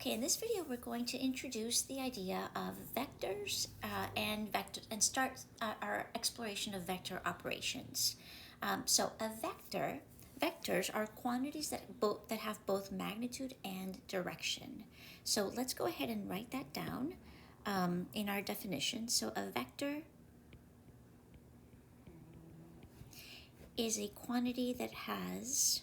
Okay, in this video, we're going to introduce the idea of vectors and start our exploration of vector operations. Vectors are quantities that have both magnitude and direction. So let's go ahead and write that down in our definition. So a vector is a quantity that has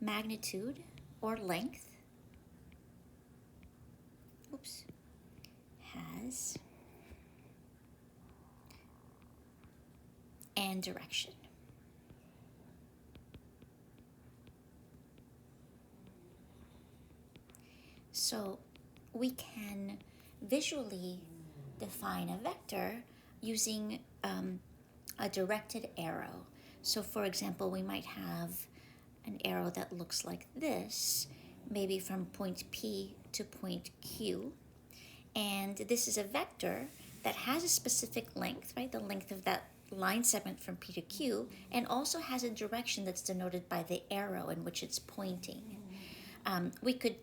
magnitude or length, has and direction. So we can visually define a vector using a directed arrow. So for example, we might have an arrow that looks like this, maybe from point P to point Q. And this is a vector that has a specific length, right? The length of that line segment from P to Q, and also has a direction that's denoted by the arrow in which it's pointing. We could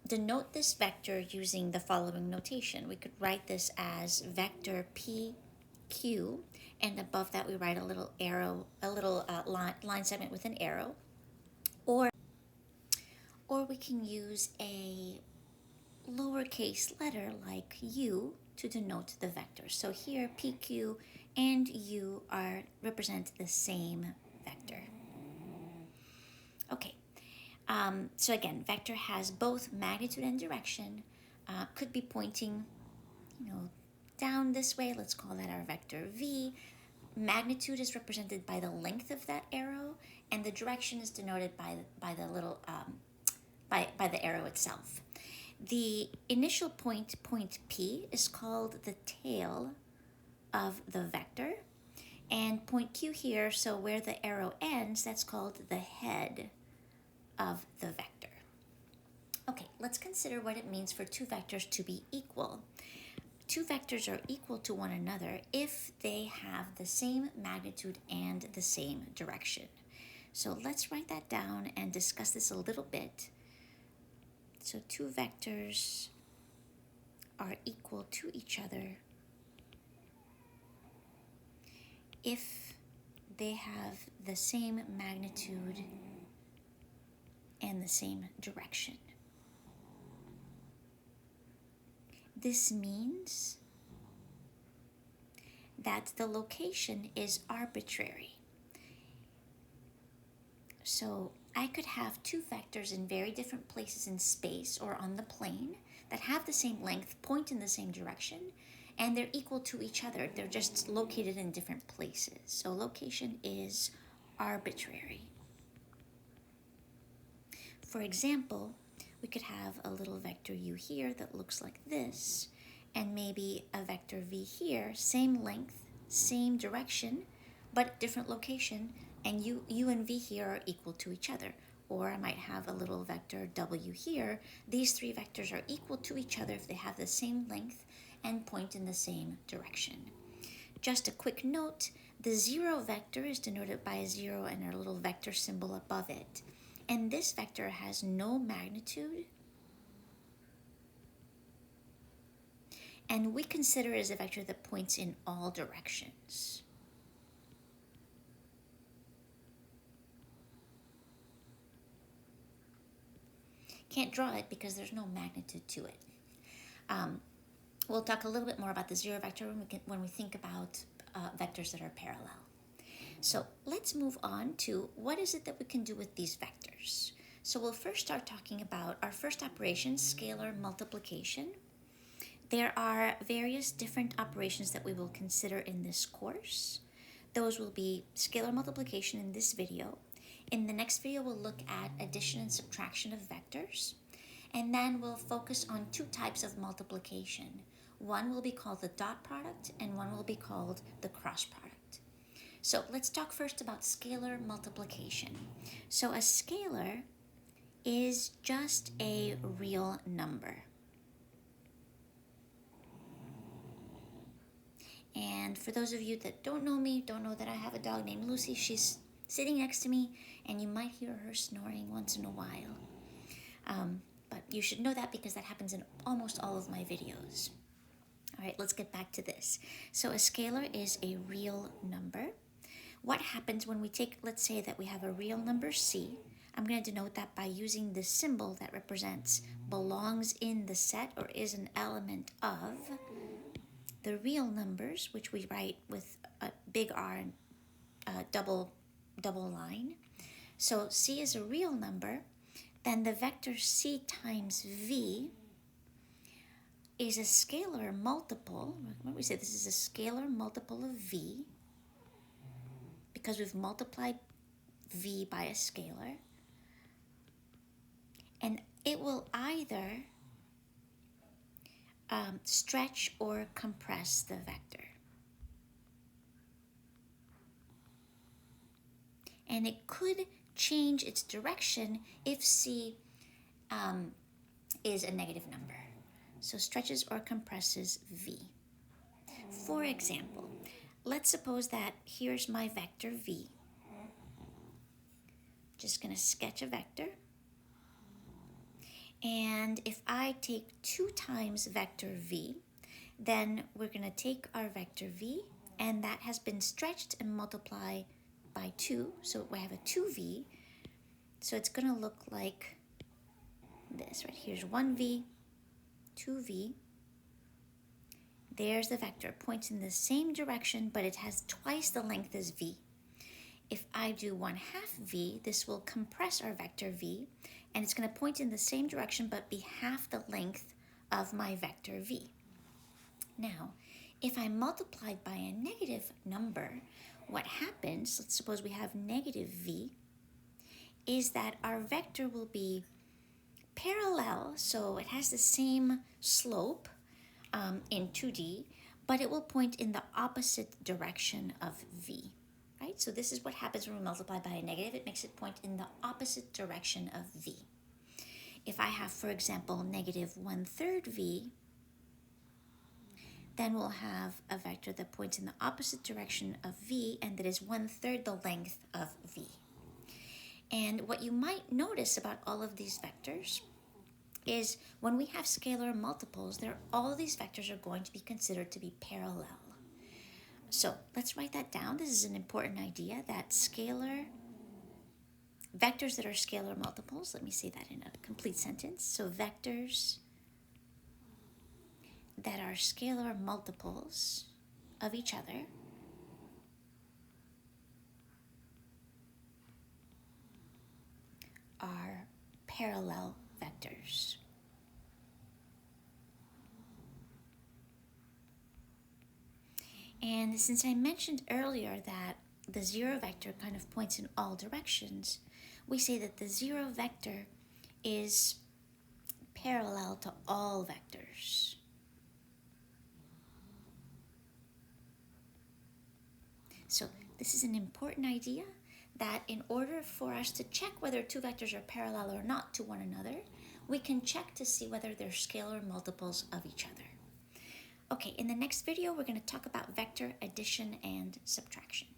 denote this vector using the following notation. We could write this as vector PQ, and above that we write a little arrow, line segment with an arrow. Or we can use a lowercase letter like U to denote the vector. So here PQ and U represent the same vector. Okay, so again, vector has both magnitude and direction. Could be pointing, down this way. Let's call that our vector V. Magnitude is represented by the length of that arrow, and the direction is denoted by the little by the arrow itself. The initial point P, is called the tail of the vector, and point Q here, so where the arrow ends, that's called the head of the vector. Okay, let's consider what it means for two vectors to be equal. Two vectors are equal to one another if they have the same magnitude and the same direction. So let's write that down and discuss this a little bit. So two vectors are equal to each other if they have the same magnitude and the same direction. This means that the location is arbitrary. So I could have two vectors in very different places in space or on the plane that have the same length, point in the same direction, and they're equal to each other. They're just located in different places. So location is arbitrary. For example, we could have a little vector U here that looks like this, and maybe a vector V here, same length, same direction, but different location, and U and V here are equal to each other. Or I might have a little vector W here. These three vectors are equal to each other if they have the same length and point in the same direction. Just a quick note, the zero vector is denoted by a zero and our little vector symbol above it. And this vector has no magnitude, and we consider it as a vector that points in all directions. Can't draw it because there's no magnitude to it. We'll talk a little bit more about the zero vector when we think about vectors that are parallel. So let's move on to what is it that we can do with these vectors. So we'll first start talking about our first operation, scalar multiplication. There are various different operations that we will consider in this course. Those will be scalar multiplication in this video. In the next video, we'll look at addition and subtraction of vectors. And then we'll focus on two types of multiplication. One will be called the dot product, and one will be called the cross product. So let's talk first about scalar multiplication. So a scalar is just a real number. And for those of you that don't know me, don't know that I have a dog named Lucy, she's sitting next to me, and you might hear her snoring once in a while. But you should know that because that happens in almost all of my videos. All right, let's get back to this. So a scalar is a real number. What happens when we take, let's say that we have a real number c. I'm going to denote that by using the symbol that represents belongs in the set or is an element of the real numbers, which we write with a big R and double line. So c is a real number. Then the vector c times v is a scalar multiple. Remember we said this is a scalar multiple of v because we've multiplied v by a scalar. And it will either stretch or compress the vector. And it could change its direction if c is a negative number. So stretches or compresses v. For example, let's suppose that here's my vector v. Just going to sketch a vector. And if I take 2 times vector v, then we're going to take our vector v, and that has been stretched and multiplied by 2. So we have a 2v. So it's going to look like this, right? Here's 1v, 2v. There's the vector. Points in the same direction, but it has twice the length as v. If I do 1/2 v, this will compress our vector v, and it's going to point in the same direction but be half the length of my vector v. Now, if I multiply by a negative number, what happens, let's suppose we have negative v, is that our vector will be parallel, so it has the same slope in 2D, but it will point in the opposite direction of v. Right? So this is what happens when we multiply by a negative. It makes it point in the opposite direction of v. If I have, for example, negative 1/3 v, then we'll have a vector that points in the opposite direction of v, and that is 1/3 the length of v. And what you might notice about all of these vectors is when we have scalar multiples, all of these vectors are going to be considered to be parallel. So let's write that down. This is an important idea that vectors that are scalar multiples, let me say that in a complete sentence. So vectors that are scalar multiples of each other are parallel vectors. And since I mentioned earlier that the 0 vector kind of points in all directions, we say that the 0 vector is parallel to all vectors. So this is an important idea that in order for us to check whether 2 vectors are parallel or not to one another, we can check to see whether they're scalar multiples of each other. Okay, in the next video, we're going to talk about vector addition and subtraction.